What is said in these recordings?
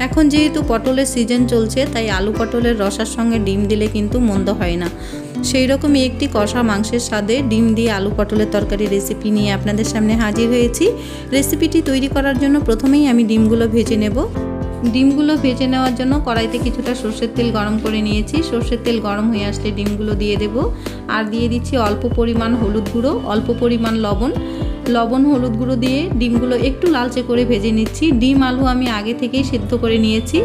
এখন যেহেতু পটলের সিজন চলছে, তাই আলু পটলের রসার সঙ্গে ডিম দিলে কিন্তু মন্দ হয় না। সেই রকমই একটি কষা মাংসের স্বাদে ডিম দিয়ে আলু পটলের তরকারি রেসিপি নিয়ে আপনাদের সামনে হাজির হয়েছি। রেসিপিটি তৈরি করার জন্য প্রথমেই আমি ডিমগুলো ভেজে নেব। ডিমগুলো ভেজে নেওয়ার জন্য কড়াইতে কিছুটা সর্ষের তেল গরম করে নিয়েছি। সর্ষের তেল গরম হয়ে আসলে ডিমগুলো দিয়ে দেব, আর দিয়ে দিচ্ছি অল্প পরিমাণ হলুদ গুঁড়ো, অল্প পরিমাণ লবণ হলুদ গুঁড়ো দিয়ে ডিমগুলো একটু লালচে করে ভেজে নিচ্ছি। ডিম আলু আমি আগে থেকেই সিদ্ধ করে নিয়েছি।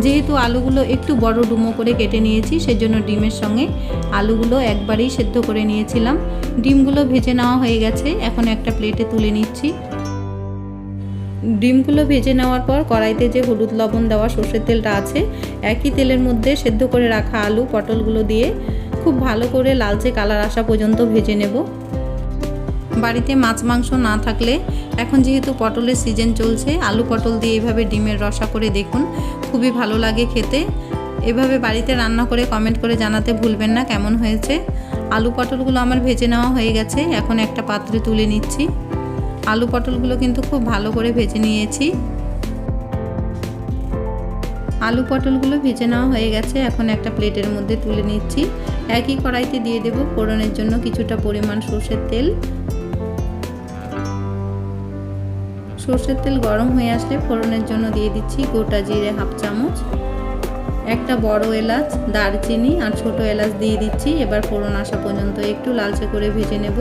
যেহেতু আলুগুলো একটু বড় ডুমো করে কেটে নিয়েছি, সেজন্য ডিমের সঙ্গে আলুগুলো একবারেই সিদ্ধ করে নিয়েছিলাম। ডিমগুলো ভেজে নেওয়া হয়ে গেছে, এখন একটা প্লেটে তুলে নিচ্ছি। ডিমগুলো ভেজে নেওয়ার পর কড়াইতে যে হলুদ লবণ দেওয়া সর্ষের তেলটা আছে, একই তেলের মধ্যে সেদ্ধ করে রাখা আলু পটলগুলো দিয়ে খুব ভালো করে লালচে কালার আসা পর্যন্ত ভেজে নেব। বাড়িতে মাছ মাংস না থাকলে এখন যেহেতু পটলের সিজন চলছে, আলু পটল দিয়ে এভাবে ডিমের রসা করে দেখুন, খুবই ভালো লাগে খেতে। এভাবে বাড়িতে রান্না করে কমেন্ট করে জানাতে ভুলবেন না কেমন হয়েছে। আলু পটলগুলো আমার ভেজে নেওয়া হয়ে গেছে, এখন একটা পাত্রে তুলে নিচ্ছি। আলু পটলগুলো কিন্তু খুব ভালো করে ভেজে নিয়েছি। আলু পটলগুলো ভেজে নেওয়া হয়ে গেছে, এখন একটা প্লেটের মধ্যে তুলে নিচ্ছি। একই কড়াইতে দিয়ে দেব ফোড়নের জন্য কিছুটা পরিমাণ সর্ষের তেল। সর্ষের তেল গরম হয়ে আসলে ফোড়নের জন্য দিয়ে দিচ্ছি গোটা জিরে হাফ চামচ, একটা বড় এলাচ, দারচিনি আর ছোট এলাচ দিয়ে দিচ্ছি। এবার ফোড়ন আসা পর্যন্ত একটু লালচে করে ভেজে নেব।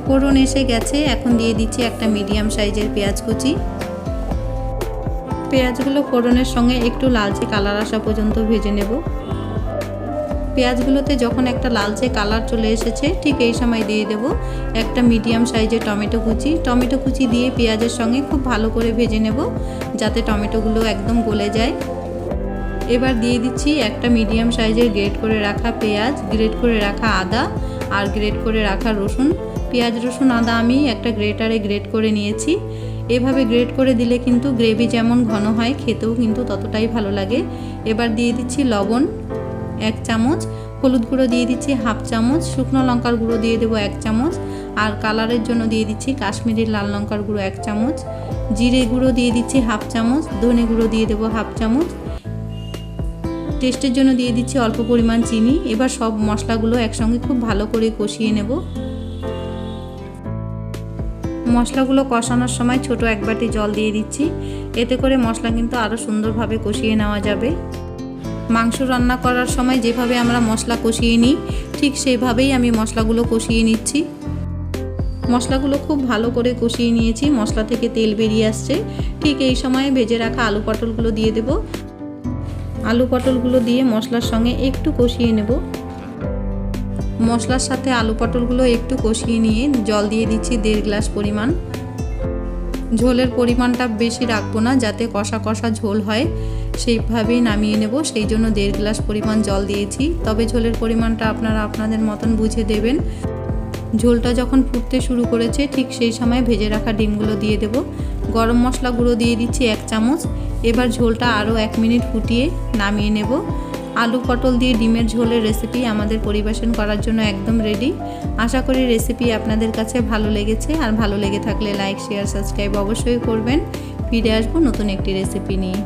ফোড়ন এসে গেছে, এখন দিয়ে দিচ্ছি একটা মিডিয়াম সাইজের পেঁয়াজ কুচি। পেঁয়াজগুলো ফোড়নের সঙ্গে একটু লালচে কালার আসা পর্যন্ত ভেজে নেব। পেঁয়াজগুলোতে যখন একটা লালচে কালার চলে এসেছে, ঠিক এই সময় দিয়ে দেব একটা মিডিয়াম সাইজের টমেটো কুচি দিয়ে পেঁয়াজের সঙ্গে খুব ভালো করে ভেজে নেব, যাতে টমেটোগুলো একদম গলে যায়। এবার দিয়ে দিচ্ছি একটা মিডিয়াম সাইজের গ্রেট করে রাখা পেঁয়াজ, গ্রেট করে রাখা আদা আর গ্রেট করে রাখা রসুন। পেঁয়াজ রসুন আদা আমি একটা গ্রেটারে গ্রেট করে নিয়েছি। এভাবে গ্রেট করে দিলে কিন্তু গ্রেভি যেমন ঘন হয়, খেতেও কিন্তু ততটাই ভালো লাগে। এবার দিয়ে দিচ্ছি লবণ 1 চামচ, হলুদ গুঁড়ো দিয়ে দিচ্ছি হাফ চামচ, শুকনো লঙ্কার গুঁড়ো দিয়ে দেবো 1 চামচ, আর কালারের জন্য দিয়ে দিচ্ছি কাশ্মীরি লাল লঙ্কার গুঁড়ো 1 চামচ, জিরে গুঁড়ো দিয়ে দিচ্ছি হাফ চামচ, ধনে গুঁড়ো দিয়ে দেবো হাফ চামচ, টেস্টের জন্য দিয়ে দিচ্ছি অল্প পরিমাণ চিনি। এবার সব মশলাগুলো একসঙ্গে খুব ভালো করে কষিয়ে নেব। মশলাগুলো কষানোর সময় ছোট এক বাটি জল দিয়ে দিচ্ছি, এতে করে মশলা কিন্তু আরও সুন্দরভাবে কষিয়ে নেওয়া যাবে। মাংস রান্না করার সময় যেভাবে আমরা মশলা কষিয়ে নিই, ঠিক সেইভাবেই আমি মশলাগুলো কষিয়ে নিচ্ছি। মশলাগুলো খুব ভালো করে কষিয়ে নিয়েছি, মশলা থেকে তেল বেরিয়ে আসছে। ঠিক এই সময়ে ভেজে রাখা আলু পটলগুলো দিয়ে দেব। আলু পটলগুলো দিয়ে মশলার সঙ্গে একটু কষিয়ে নেব। মশলার সাথে আলু পটলগুলো একটু কষিয়ে নিয়ে জল দিয়ে দিচ্ছি 1.5 গ্লাস পরিমাণ। ঝোলের পরিমাণটা বেশি রাখবো না, যাতে কষা কষা ঝোল হয়, সেইভাবেই নামিয়ে নেব। সেই জন্য 1.5 গ্লাস পরিমাণ জল দিয়েছি। তবে ঝোলের পরিমাণটা আপনারা আপনাদের মতন বুঝে দেবেন। ঝোলটা যখন ফুটতে শুরু করেছে, ঠিক সেই সময় ভেজে রাখা ডিমগুলো দিয়ে দেব। গরম মশলা গুঁড়ো দিয়ে দিচ্ছি 1 চামচ। এবার ঝোলটা আরও 1 মিনিট ফুটিয়ে নামিয়ে নেব। আলু পটল দিয়ে ডিমের ঝোলের রেসিপি আমাদের পরিবেশন করার জন্য একদম রেডি। আশা করি রেসিপি আপনাদের কাছে ভালো লেগেছে, আর ভালো লেগে থাকলে লাইক, শেয়ার, সাবস্ক্রাইব অবশ্যই করবেন। ফিরে আসবো নতুন একটি রেসিপি নিয়ে।